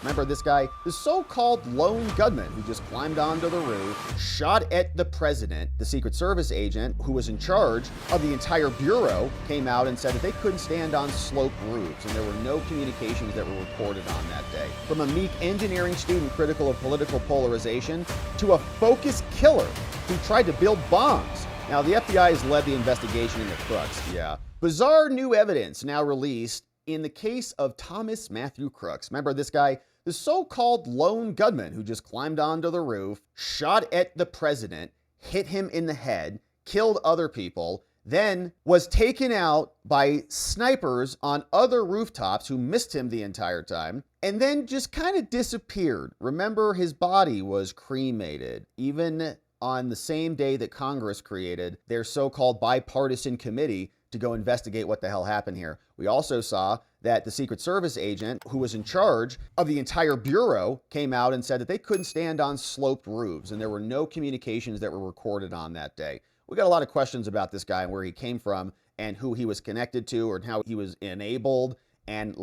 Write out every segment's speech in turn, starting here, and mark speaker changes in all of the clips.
Speaker 1: Remember this guy? The so-called lone gunman who just climbed onto the roof, shot at the president. The Secret Service agent who was in charge of the entire bureau came out and said that they couldn't stand on sloped roofs, and there were no communications that were reported on that day. From a meek engineering student critical of political polarization to a focused killer who tried to build bombs. Now, the FBI has led the investigation into Crooks. Bizarre new evidence now released in the case of Thomas Matthew Crooks. Remember this guy? The so-called lone gunman who just climbed onto the roof, shot at the president, hit him in the head, killed other people, then was taken out by snipers on other rooftops who missed him the entire time, and then just kind of disappeared. Remember, his body was cremated, even on the same day that Congress created their so-called bipartisan committee to go investigate what the hell happened here. We also saw that the Secret Service agent who was in charge of the entire bureau came out and said that they couldn't stand on sloped roofs, and there were no communications that were recorded on that day. We got a lot of questions about this guy and where he came from and who he was connected to and how he was enabled and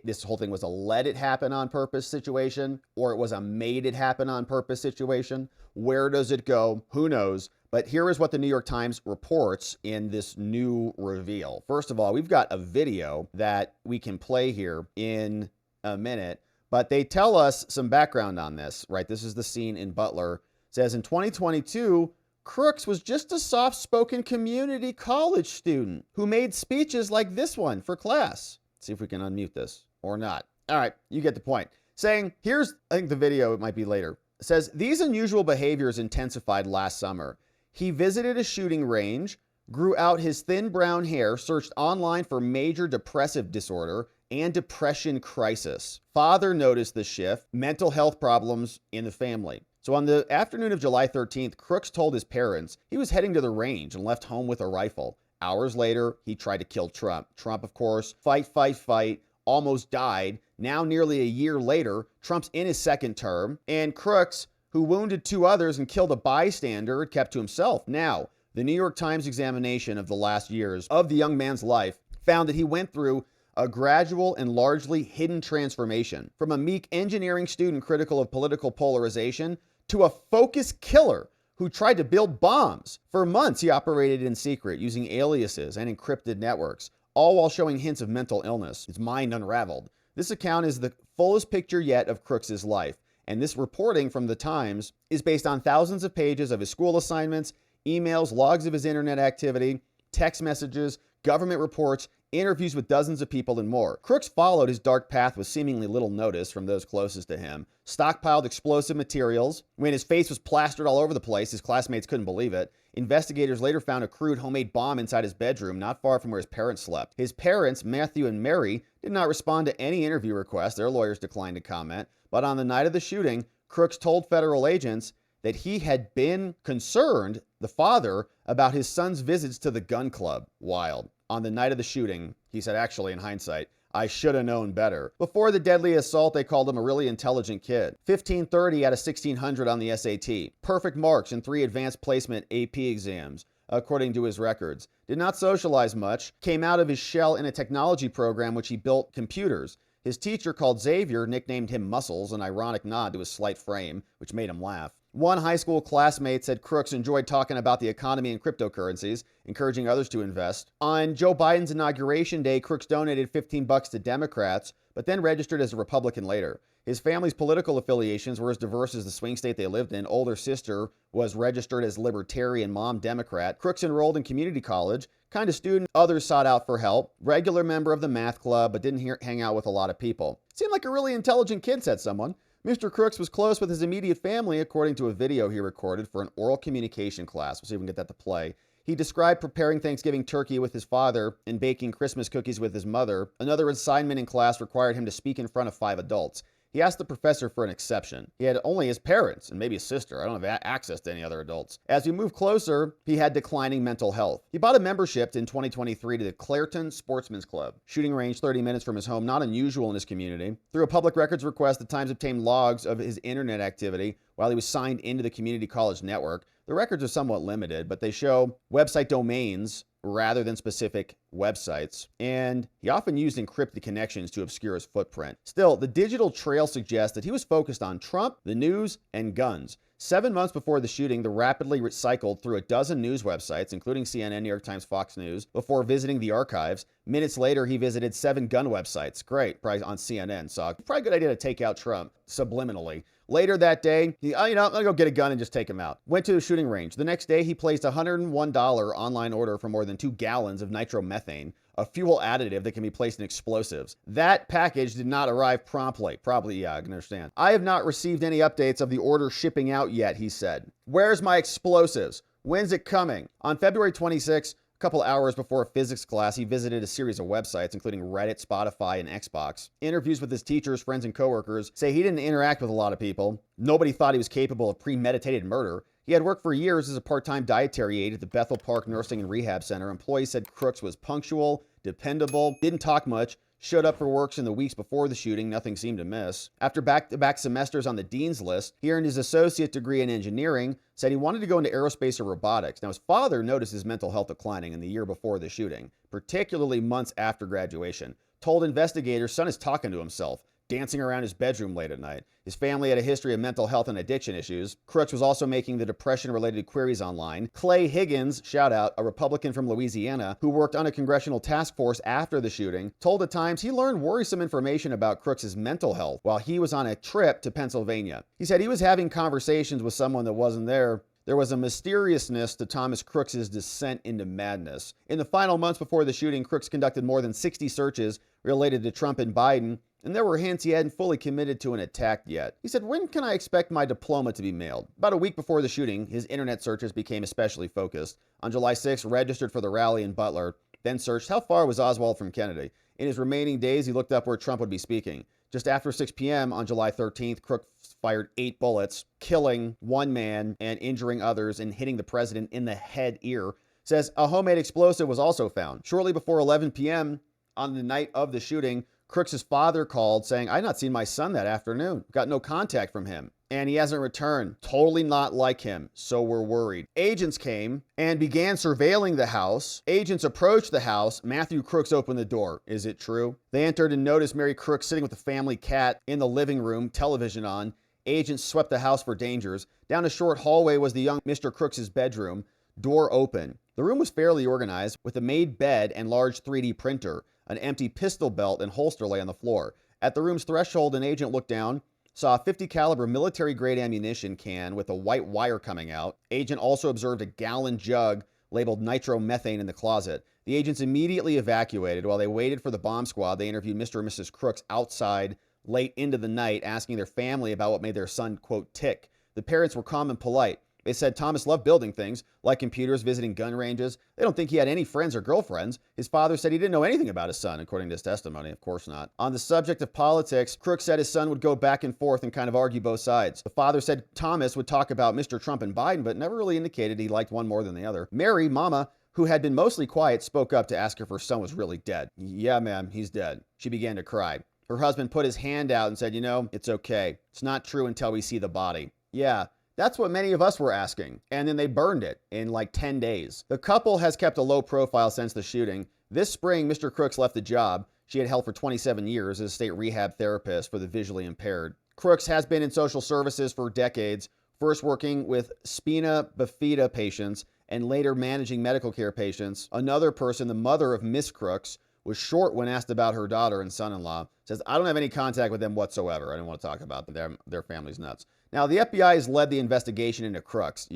Speaker 1: this whole thing was a let it happen on purpose situation, or it was a made it happen on purpose situation. Where does it go? Who knows? But here is what the New York Times reports in this new reveal. First of all, we've got a video that we can play here in a minute, but they tell us some background on this, right? This is the scene in Butler. It says in 2022, Crooks was just a soft-spoken community college student who made speeches like this one for class. Let's see if we can unmute this or not. All right, you get the point. Saying, I think the video, it might be later. It says, these unusual behaviors intensified last summer. He visited a shooting range, grew out his thin brown hair, searched online for major depressive disorder and depression crisis. Father noticed the shift, mental health problems in the family. So on the afternoon of July 13th, Crooks told his parents he was heading to the range and left home with a rifle. Hours later, he tried to kill Trump. Trump, of course, fight, almost died. Now, nearly a year later, Trump's in his second term, and Crooks, who wounded two others and killed a bystander, had kept to himself. Now, the New York Times examination of the last years of the young man's life found that he went through a gradual and largely hidden transformation from a meek engineering student critical of political polarization to a focused killer who tried to build bombs. For months, he operated in secret using aliases and encrypted networks, all while showing hints of mental illness. His mind unraveled. This account is the fullest picture yet of Crooks' life. And this reporting from the Times is based on thousands of pages of his school assignments, emails, logs of his internet activity, text messages, government reports, interviews with dozens of people, and more. Crooks followed his dark path with seemingly little notice from those closest to him, stockpiled explosive materials. When his face was plastered all over the place, his classmates couldn't believe it. Investigators later found a crude homemade bomb inside his bedroom, not far from where his parents slept. His parents, Matthew and Mary, did not respond to any interview requests. Their lawyers declined to comment. But on the night of the shooting, Crooks told federal agents that he had been concerned, the father, about his son's visits to the gun club. Wild. On the night of the shooting, he said, actually, in hindsight, I should have known better. Before the deadly assault, they called him a really intelligent kid. 1530 out of 1600 on the SAT. Perfect marks in 3 advanced placement AP exams, according to his records. Did not socialize much. Came out of his shell in a technology program which he built computers. His teacher, called Xavier, nicknamed him Muscles, an ironic nod to his slight frame, which made him laugh. One high school classmate said Crooks enjoyed talking about the economy and cryptocurrencies, encouraging others to invest. On Joe Biden's inauguration day, Crooks donated $15 to Democrats, but then registered as a Republican later. His family's political affiliations were as diverse as the swing state they lived in. Older sister was registered as Libertarian, mom Democrat. Crooks enrolled in community college, kind of student others sought out for help. Regular member of the math club, but didn't hang out with a lot of people. Seemed like a really intelligent kid, said someone. Mr. Crooks was close with his immediate family, according to a video he recorded for an oral communication class. We'll see if we can get that to play. He described preparing Thanksgiving turkey with his father and baking Christmas cookies with his mother. Another assignment in class required him to speak in front of 5 adults. He asked the professor for an exception. He had only his parents and maybe his sister. I don't have access to any other adults. As we move closer, he had declining mental health. He bought a membership in 2023 to the Clairton Sportsman's Club. Shooting range 30 minutes from his home, not unusual in his community. Through a public records request, the Times obtained logs of his internet activity while he was signed into the community college network. The records are somewhat limited, but they show website domains rather than specific websites, and he often used encrypted connections to obscure his footprint. Still, the digital trail suggests that he was focused on Trump, the news, and guns. 7 months before the shooting, the rapidly cycled through a dozen news websites, including CNN, New York Times, Fox News, before visiting the archives. Minutes later, he visited 7 gun websites. Great, probably on CNN, so probably a good idea to take out Trump subliminally. Later that day, I'm gonna go get a gun and just take him out. Went to the shooting range. The next day, he placed a $101 online order for more than 2 gallons of nitromethane, a fuel additive that can be placed in explosives. That package did not arrive promptly. Probably, yeah, I can understand. I have not received any updates of the order shipping out yet, he said. Where's my explosives? When's it coming? On February 26, a couple hours before a physics class, he visited a series of websites, including Reddit, Spotify, and Xbox. Interviews with his teachers, friends, and coworkers say he didn't interact with a lot of people. Nobody thought he was capable of premeditated murder. He had worked for years as a part-time dietary aide at the Bethel Park Nursing and Rehab Center. Employees said Crooks was punctual, dependable, didn't talk much, showed up for works in the weeks before the shooting, nothing seemed to miss. After back-to-back semesters on the dean's list, he earned his associate degree in engineering, said he wanted to go into aerospace or robotics. Now, his father noticed his mental health declining in the year before the shooting, particularly months after graduation. Told investigators, son is talking to himself, dancing around his bedroom late at night. His family had a history of mental health and addiction issues. Crooks was also making the depression-related queries online. Clay Higgins, shout out, a Republican from Louisiana who worked on a congressional task force after the shooting, told the Times he learned worrisome information about Crooks' mental health while he was on a trip to Pennsylvania. He said he was having conversations with someone that wasn't there. There was a mysteriousness to Thomas Crooks' descent into madness. In the final months before the shooting, Crooks conducted more than 60 searches related to Trump and Biden, and there were hints he hadn't fully committed to an attack yet. He said, when can I expect my diploma to be mailed? About a week before the shooting, his internet searches became especially focused. On July 6th, registered for the rally in Butler, then searched how far was Oswald from Kennedy. In his remaining days, he looked up where Trump would be speaking. Just after 6 p.m. on July 13th, Crooks fired 8 bullets, killing 1 man and injuring others and hitting the president in the head ear. Says a homemade explosive was also found. Shortly before 11 p.m. on the night of the shooting, Crooks' father called saying, I've not seen my son that afternoon. Got no contact from him. And he hasn't returned. Totally not like him. So we're worried. Agents came and began surveilling the house. Agents approached the house. Matthew Crooks opened the door. Is it true? They entered and noticed Mary Crooks sitting with the family cat in the living room, television on. Agents swept the house for dangers. Down a short hallway was the young Mr. Crooks' bedroom. Door open. The room was fairly organized with a made bed and large 3D printer. An empty pistol belt and holster lay on the floor. At the room's threshold, an agent looked down, saw a .50 caliber military-grade ammunition can with a white wire coming out. Agent also observed a gallon jug labeled nitromethane in the closet. The agents immediately evacuated. While they waited for the bomb squad, they interviewed Mr. and Mrs. Crooks outside late into the night, asking their family about what made their son, quote, tick. The parents were calm and polite. They said Thomas loved building things, like computers, visiting gun ranges. They don't think he had any friends or girlfriends. His father said he didn't know anything about his son, according to his testimony. Of course not. On the subject of politics, Crooks said his son would go back and forth and kind of argue both sides. The father said Thomas would talk about Mr. Trump and Biden, but never really indicated he liked one more than the other. Mary, mama, who had been mostly quiet, spoke up to ask if her son was really dead. Yeah, ma'am, he's dead. She began to cry. Her husband put his hand out and said, it's okay. It's not true until we see the body. Yeah. That's what many of us were asking. And then they burned it in like 10 days. The couple has kept a low profile since the shooting. This spring, Mr. Crooks left the job she had held for 27 years as a state rehab therapist for the visually impaired. Crooks has been in social services for decades, first working with spina bifida patients and later managing medical care patients. Another person, the mother of Miss Crooks, was short when asked about her daughter and son-in-law. Says, I don't have any contact with them whatsoever. I didn't want to talk about them. Their family's nuts. Now, the FBI has led the investigation into Crooks,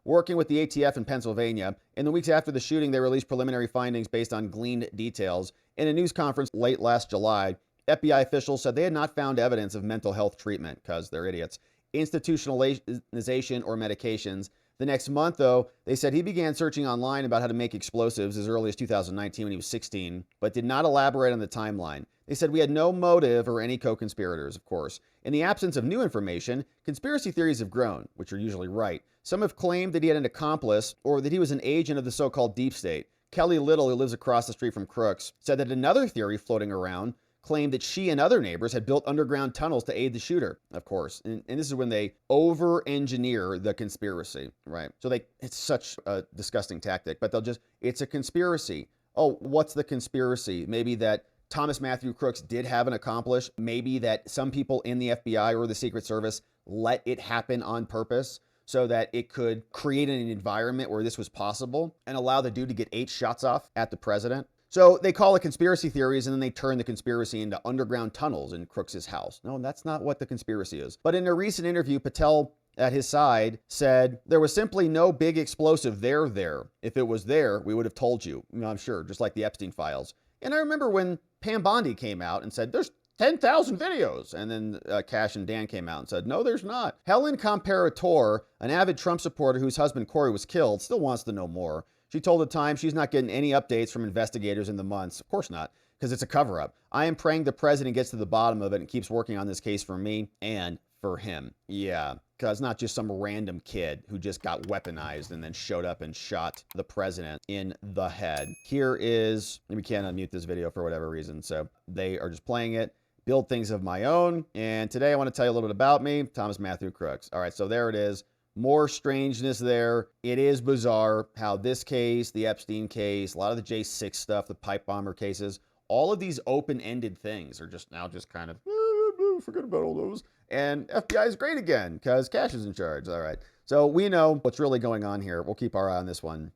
Speaker 1: working with the ATF in Pennsylvania. In the weeks after the shooting, they released preliminary findings based on gleaned details. In a news conference late last July, FBI officials said they had not found evidence of mental health treatment, because they're idiots, institutionalization, or medications. The next month, though, they said he began searching online about how to make explosives as early as 2019 when he was 16, but did not elaborate on the timeline. They said we had no motive or any co-conspirators, of course. In the absence of new information, conspiracy theories have grown, which are usually right. Some have claimed that he had an accomplice or that he was an agent of the so-called deep state. Kelly Little, who lives across the street from Crooks, said that another theory floating around claimed that she and other neighbors had built underground tunnels to aid the shooter, of course. And this is when they over-engineer the conspiracy, right? So it's such a disgusting tactic, but it's a conspiracy. Oh, what's the conspiracy? Maybe that Thomas Matthew Crooks did have an accomplice. Maybe that some people in the FBI or the Secret Service let it happen on purpose so that it could create an environment where this was possible and allow the dude to get 8 shots off at the president. So they call it conspiracy theories, and then they turn the conspiracy into underground tunnels in Crooks's house. No, that's not what the conspiracy is. But in a recent interview, Patel, at his side, said, there was simply no big explosive there. If it was there, we would have told you. I'm sure, just like the Epstein files. And I remember when Pam Bondi came out and said, there's 10,000 videos. And then Cash and Dan came out and said, no, there's not. Helen Comparator, an avid Trump supporter whose husband Corey was killed, still wants to know more. She told The Times she's not getting any updates from investigators in the months. Of course not, because it's a cover-up. I am praying the president gets to the bottom of it and keeps working on this case for me and for him. Yeah, because not just some random kid who just got weaponized and then showed up and shot the president in the head. Here is, we can't unmute this video for whatever reason, so they are just playing it. Build things of my own. And today I want to tell you a little bit about me, Thomas Matthew Crooks. All right, so there it is. More strangeness there. It is bizarre how this case, the Epstein case, a lot of the J6 stuff, the pipe bomber cases, all of these open-ended things are just now just kind of, forget about all those. And FBI is great again because Cash is in charge. All right. So we know what's really going on here. We'll keep our eye on this one.